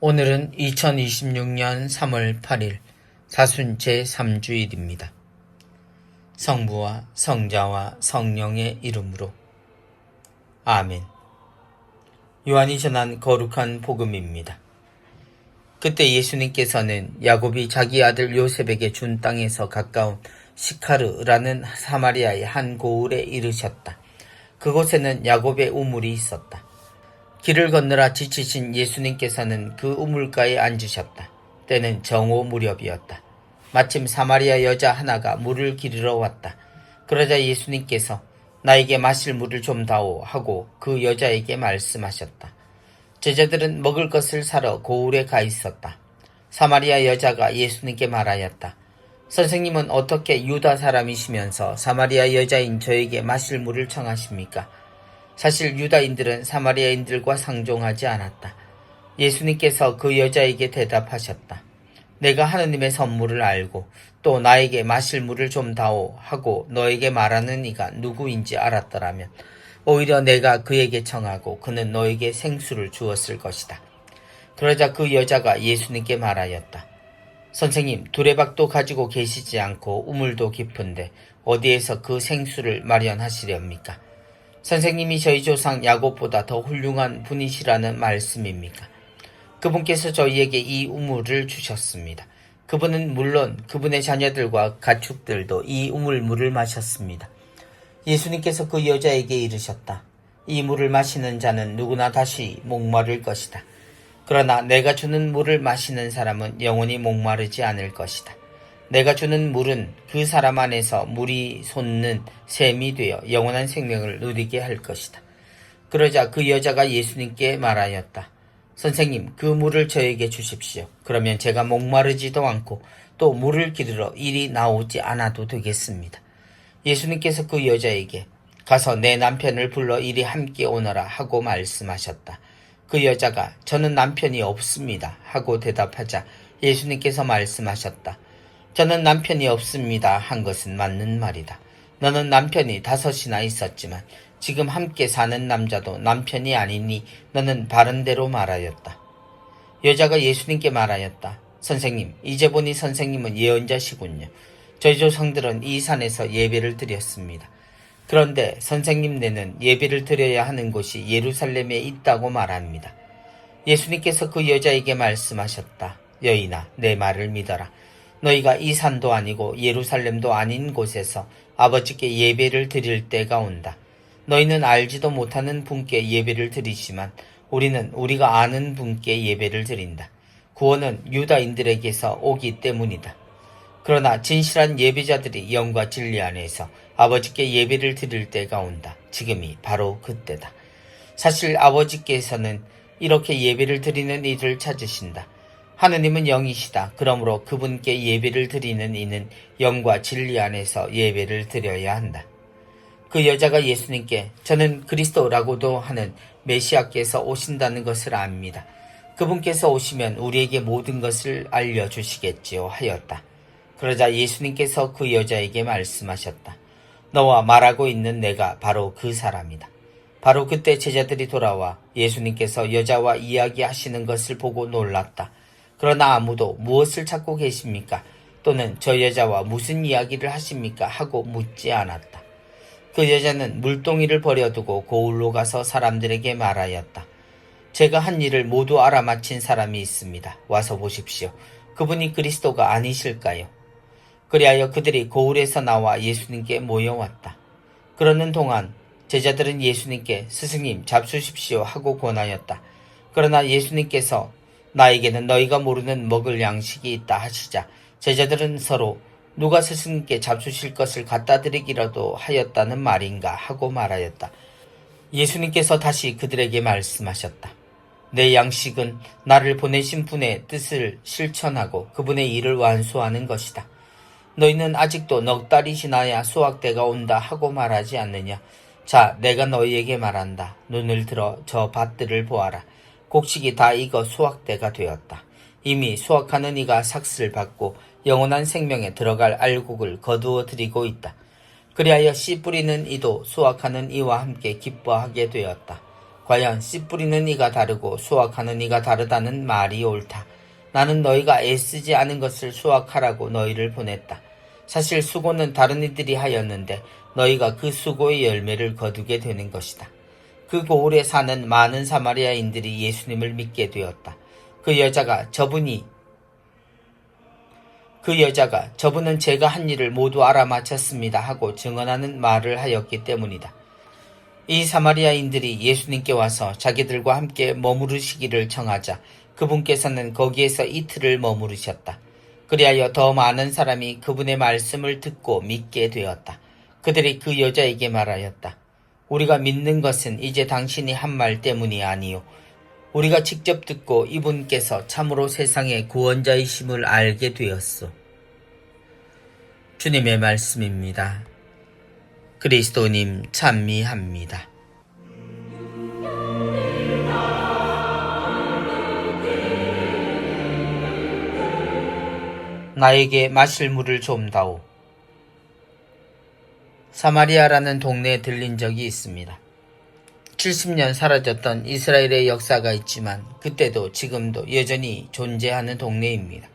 오늘은 2026년 3월 8일 사순 제3주일입니다. 성부와 성자와 성령의 이름으로 아멘. 요한이 전한 거룩한 복음입니다. 그때 예수님께서는 야곱이 자기 아들 요셉에게 준 땅에서 가까운 시카르라는 사마리아의 한 고을에 이르셨다. 그곳에는 야곱의 우물이 있었다. 길을 건너라 지치신 예수님께서는 그 우물가에 앉으셨다. 때는 정오 무렵이었다. 마침 사마리아 여자 하나가 물을 기르러 왔다. 그러자 예수님께서 나에게 마실 물을 좀 다오 하고 그 여자에게 말씀하셨다. 제자들은 먹을 것을 사러 고을에 가 있었다. 사마리아 여자가 예수님께 말하였다. 선생님은 어떻게 유다 사람이시면서 사마리아 여자인 저에게 마실 물을 청하십니까? 사실 유다인들은 사마리아인들과 상종하지 않았다. 예수님께서 그 여자에게 대답하셨다. 내가 하느님의 선물을 알고 또 나에게 마실 물을 좀 다오 하고 너에게 말하는 이가 누구인지 알았더라면 오히려 내가 그에게 청하고 그는 너에게 생수를 주었을 것이다. 그러자 그 여자가 예수님께 말하였다. 선생님, 두레박도 가지고 계시지 않고 우물도 깊은데 어디에서 그 생수를 마련하시렵니까? 선생님이 저희 조상 야곱보다 더 훌륭한 분이시라는 말씀입니까? 그분께서 저희에게 이 우물을 주셨습니다. 그분은 물론 그분의 자녀들과 가축들도 이 우물물을 마셨습니다. 예수님께서 그 여자에게 이르셨다. 이 물을 마시는 자는 누구나 다시 목마를 것이다. 그러나 내가 주는 물을 마시는 사람은 영원히 목마르지 않을 것이다. 내가 주는 물은 그 사람 안에서 물이 솟는 샘이 되어 영원한 생명을 누리게 할 것이다. 그러자 그 여자가 예수님께 말하였다. 선생님, 그 물을 저에게 주십시오. 그러면 제가 목마르지도 않고 또 물을 기르러 이리 나오지 않아도 되겠습니다. 예수님께서 그 여자에게 가서 내 남편을 불러 이리 함께 오너라 하고 말씀하셨다. 그 여자가 저는 남편이 없습니다 하고 대답하자 예수님께서 말씀하셨다. 저는 남편이 없습니다 한 것은 맞는 말이다. 너는 남편이 5이나 있었지만 지금 함께 사는 남자도 남편이 아니니 너는 바른 대로 말하였다. 여자가 예수님께 말하였다. 선생님, 이제 보니 선생님은 예언자시군요. 저희 조상들은 이 산에서 예배를 드렸습니다. 그런데 선생님네는 예배를 드려야 하는 곳이 예루살렘에 있다고 말합니다. 예수님께서 그 여자에게 말씀하셨다. 여인아, 내 말을 믿어라. 너희가 이 산도 아니고 예루살렘도 아닌 곳에서 아버지께 예배를 드릴 때가 온다. 너희는 알지도 못하는 분께 예배를 드리지만 우리는 우리가 아는 분께 예배를 드린다. 구원은 유다인들에게서 오기 때문이다. 그러나 진실한 예배자들이 영과 진리 안에서 아버지께 예배를 드릴 때가 온다. 지금이 바로 그때다. 사실 아버지께서는 이렇게 예배를 드리는 이들을 찾으신다. 하느님은 영이시다. 그러므로 그분께 예배를 드리는 이는 영과 진리 안에서 예배를 드려야 한다. 그 여자가 예수님께 저는 그리스도라고도 하는 메시아께서 오신다는 것을 압니다. 그분께서 오시면 우리에게 모든 것을 알려주시겠지요 하였다. 그러자 예수님께서 그 여자에게 말씀하셨다. 너와 말하고 있는 내가 바로 그 사람이다. 바로 그때 제자들이 돌아와 예수님께서 여자와 이야기하시는 것을 보고 놀랐다. 그러나 아무도 무엇을 찾고 계십니까? 또는 저 여자와 무슨 이야기를 하십니까? 하고 묻지 않았다. 그 여자는 물동이를 버려두고 고을로 가서 사람들에게 말하였다. 제가 한 일을 모두 알아맞힌 사람이 있습니다. 와서 보십시오. 그분이 그리스도가 아니실까요? 그리하여 그들이 고을에서 나와 예수님께 모여왔다. 그러는 동안 제자들은 예수님께 스승님 잡수십시오 하고 권하였다. 그러나 예수님께서 나에게는 너희가 모르는 먹을 양식이 있다 하시자 제자들은 서로 누가 스승님께 잡수실 것을 갖다 드리기라도 하였다는 말인가 하고 말하였다. 예수님께서 다시 그들에게 말씀하셨다. 내 양식은 나를 보내신 분의 뜻을 실천하고 그분의 일을 완수하는 것이다. 너희는 아직도 넉 달이 지나야 수확 때가 온다 하고 말하지 않느냐. 자, 내가 너희에게 말한다. 눈을 들어 저 밭들을 보아라. 곡식이 다 익어 수확 때가 되었다. 이미 수확하는 이가 삭슬 받고 영원한 생명에 들어갈 알곡을 거두어 드리고 있다. 그리하여 씨 뿌리는 이도 수확하는 이와 함께 기뻐하게 되었다. 과연 씨 뿌리는 이가 다르고 수확하는 이가 다르다는 말이 옳다. 나는 너희가 애쓰지 않은 것을 수확하라고 너희를 보냈다. 사실 수고는 다른 이들이 하였는데 너희가 그 수고의 열매를 거두게 되는 것이다. 그 고을에 사는 많은 사마리아인들이 예수님을 믿게 되었다. 그 여자가 저분은 제가 한 일을 모두 알아맞혔습니다 하고 증언하는 말을 하였기 때문이다. 이 사마리아인들이 예수님께 와서 자기들과 함께 머무르시기를 청하자 그분께서는 거기에서 이틀을 머무르셨다. 그리하여 더 많은 사람이 그분의 말씀을 듣고 믿게 되었다. 그들이 그 여자에게 말하였다. 우리가 믿는 것은 이제 당신이 한 말 때문이 아니요. 우리가 직접 듣고 이분께서 참으로 세상의 구원자이심을 알게 되었소. 주님의 말씀입니다. 그리스도님 찬미합니다. 나에게 마실 물을 좀 다오. 사마리아라는 동네에 들린 적이 있습니다. 70년 사라졌던 이스라엘의 역사가 있지만 그때도 지금도 여전히 존재하는 동네입니다.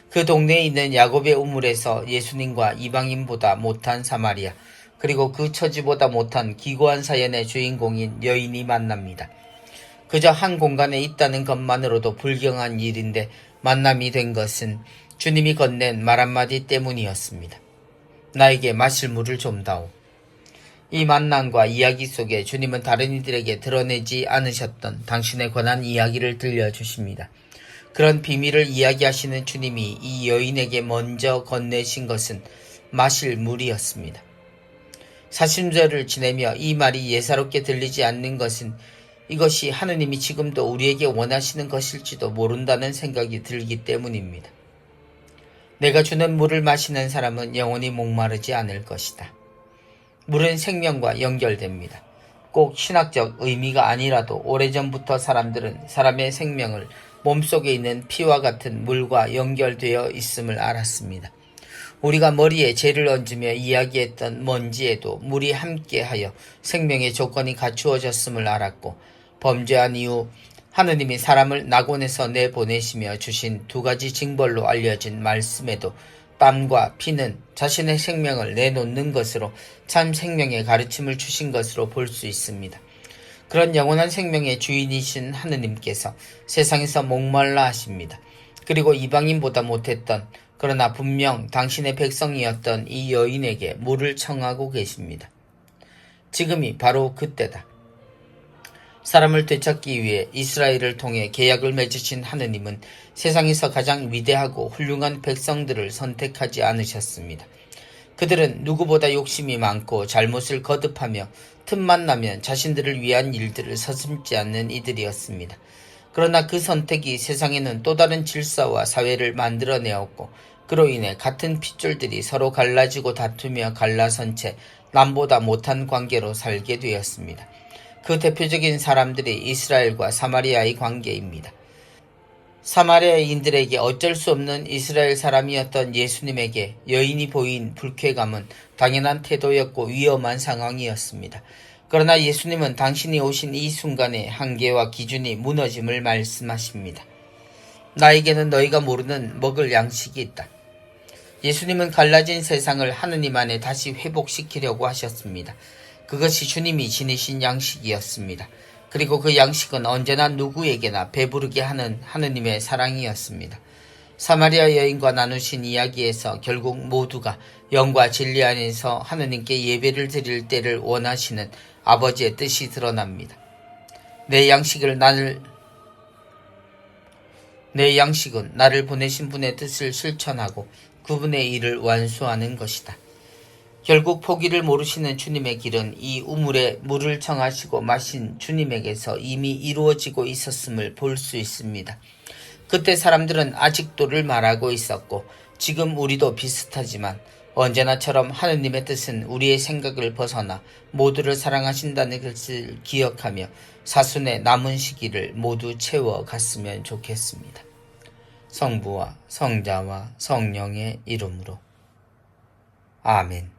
그 동네에 있는 야곱의 우물에서 예수님과 이방인보다 못한 사마리아, 그리고 그 처지보다 못한 기고한 사연의 주인공인 여인이 만납니다. 그저 한 공간에 있다는 것만으로도 불경한 일인데 만남이 된 것은 주님이 건넨 말 한마디 때문이었습니다. 나에게 마실 물을 좀 다오. 이 만남과 이야기 속에 주님은 다른 이들에게 드러내지 않으셨던 당신의 권한 이야기를 들려주십니다. 그런 비밀을 이야기하시는 주님이 이 여인에게 먼저 건네신 것은 마실 물이었습니다. 사순절을 지내며 이 말이 예사롭게 들리지 않는 것은 이것이 하느님이 지금도 우리에게 원하시는 것일지도 모른다는 생각이 들기 때문입니다. 내가 주는 물을 마시는 사람은 영원히 목마르지 않을 것이다. 물은 생명과 연결됩니다. 꼭 신학적 의미가 아니라도 오래전부터 사람들은 사람의 생명을 몸속에 있는 피와 같은 물과 연결되어 있음을 알았습니다. 우리가 머리에 죄를 얹으며 이야기했던 먼지에도 물이 함께하여 생명의 조건이 갖추어졌음을 알았고, 범죄한 이후 하느님이 사람을 낙원에서 내보내시며 주신 두 가지 징벌로 알려진 말씀에도 땀과 피는 자신의 생명을 내놓는 것으로 참 생명의 가르침을 주신 것으로 볼 수 있습니다. 그런 영원한 생명의 주인이신 하느님께서 세상에서 목말라 하십니다. 그리고 이방인보다 못했던, 그러나 분명 당신의 백성이었던 이 여인에게 물을 청하고 계십니다. 지금이 바로 그때다. 사람을 되찾기 위해 이스라엘을 통해 계약을 맺으신 하느님은 세상에서 가장 위대하고 훌륭한 백성들을 선택하지 않으셨습니다. 그들은 누구보다 욕심이 많고 잘못을 거듭하며 틈만 나면 자신들을 위한 일들을 서슴지 않는 이들이었습니다. 그러나 그 선택이 세상에는 또 다른 질서와 사회를 만들어내었고, 그로 인해 같은 핏줄들이 서로 갈라지고 다투며 갈라선 채 남보다 못한 관계로 살게 되었습니다. 그 대표적인 사람들이 이스라엘과 사마리아의 관계입니다. 사마리아인들에게 어쩔 수 없는 이스라엘 사람이었던 예수님에게 여인이 보인 불쾌감은 당연한 태도였고 위험한 상황이었습니다. 그러나 예수님은 당신이 오신 이 순간에 한계와 기준이 무너짐을 말씀하십니다. 나에게는 너희가 모르는 먹을 양식이 있다. 예수님은 갈라진 세상을 하느님 안에 다시 회복시키려고 하셨습니다. 그것이 주님이 지니신 양식이었습니다. 그리고 그 양식은 언제나 누구에게나 배부르게 하는 하느님의 사랑이었습니다. 사마리아 여인과 나누신 이야기에서 결국 모두가 영과 진리 안에서 하느님께 예배를 드릴 때를 원하시는 아버지의 뜻이 드러납니다. 내 양식은 나를 보내신 분의 뜻을 실천하고 그분의 일을 완수하는 것이다. 결국 포기를 모르시는 주님의 길은 이 우물에 물을 청하시고 마신 주님에게서 이미 이루어지고 있었음을 볼 수 있습니다. 그때 사람들은 아직도를 말하고 있었고, 지금 우리도 비슷하지만 언제나처럼 하느님의 뜻은 우리의 생각을 벗어나 모두를 사랑하신다는 것을 기억하며 사순의 남은 시기를 모두 채워갔으면 좋겠습니다. 성부와 성자와 성령의 이름으로 아멘.